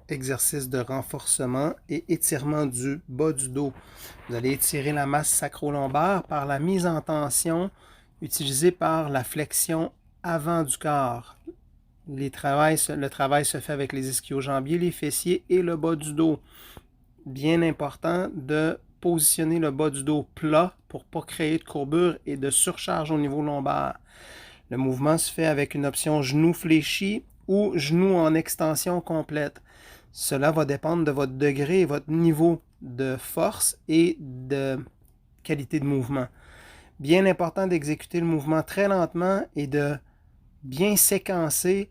exercice de renforcement et étirement du bas du dos. Vous allez étirer la masse sacro-lombaire par la mise en tension utilisée par la flexion avant du corps. Le travail se fait avec les ischio-jambiers, les fessiers et le bas du dos. Bien important de positionner le bas du dos plat pour ne pas créer de courbure et de surcharge au niveau lombaire. Le mouvement se fait avec une option genou fléchi ou genou en extension complète. Cela va dépendre de votre degré et votre niveau de force et de qualité de mouvement. Bien important d'exécuter le mouvement très lentement et de bien séquencer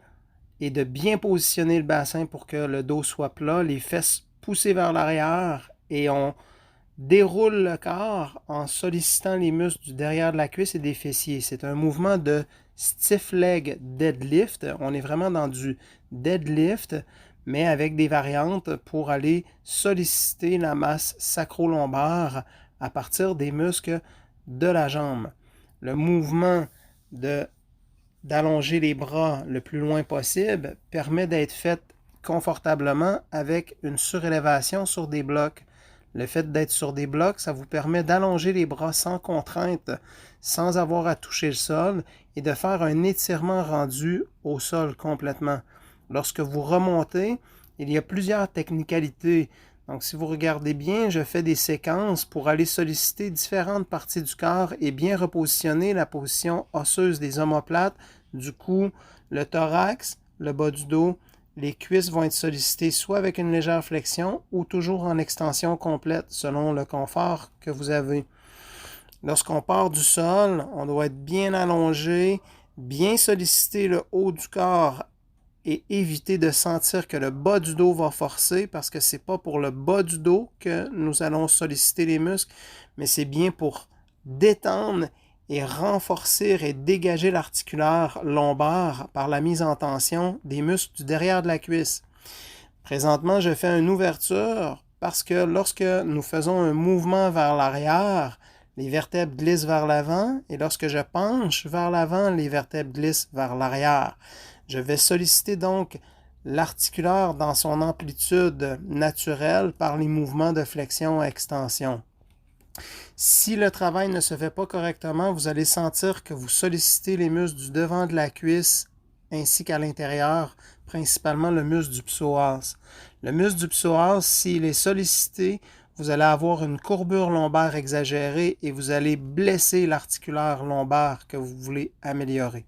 et de bien positionner le bassin pour que le dos soit plat, les fesses poussées vers l'arrière et on déroule le corps en sollicitant les muscles du derrière de la cuisse et des fessiers. C'est un mouvement de stiff leg deadlift. On est vraiment dans du deadlift, mais avec des variantes pour aller solliciter la masse sacro-lombaire à partir des muscles de la jambe. Le mouvement d'allonger les bras le plus loin possible permet d'être fait confortablement avec une surélévation sur des blocs. Le fait d'être sur des blocs, ça vous permet d'allonger les bras sans contrainte, sans avoir à toucher le sol et de faire un étirement rendu au sol complètement. Lorsque vous remontez, il y a plusieurs technicalités. Donc, si vous regardez bien, je fais des séquences pour aller solliciter différentes parties du corps et bien repositionner la position osseuse des omoplates, du cou, le thorax, le bas du dos. Les cuisses vont être sollicitées soit avec une légère flexion ou toujours en extension complète selon le confort que vous avez. Lorsqu'on part du sol, on doit être bien allongé, bien solliciter le haut du corps et éviter de sentir que le bas du dos va forcer parce que c'est pas pour le bas du dos que nous allons solliciter les muscles, mais c'est bien pour détendre et renforcer et dégager l'articulaire lombaire par la mise en tension des muscles du derrière de la cuisse. Présentement, je fais une ouverture parce que lorsque nous faisons un mouvement vers l'arrière, les vertèbres glissent vers l'avant et lorsque je penche vers l'avant, les vertèbres glissent vers l'arrière. Je vais solliciter donc l'articulaire dans son amplitude naturelle par les mouvements de flexion-extension. Si le travail ne se fait pas correctement, vous allez sentir que vous sollicitez les muscles du devant de la cuisse ainsi qu'à l'intérieur, principalement le muscle du psoas. Le muscle du psoas, s'il est sollicité, vous allez avoir une courbure lombaire exagérée et vous allez blesser l'articulaire lombaire que vous voulez améliorer.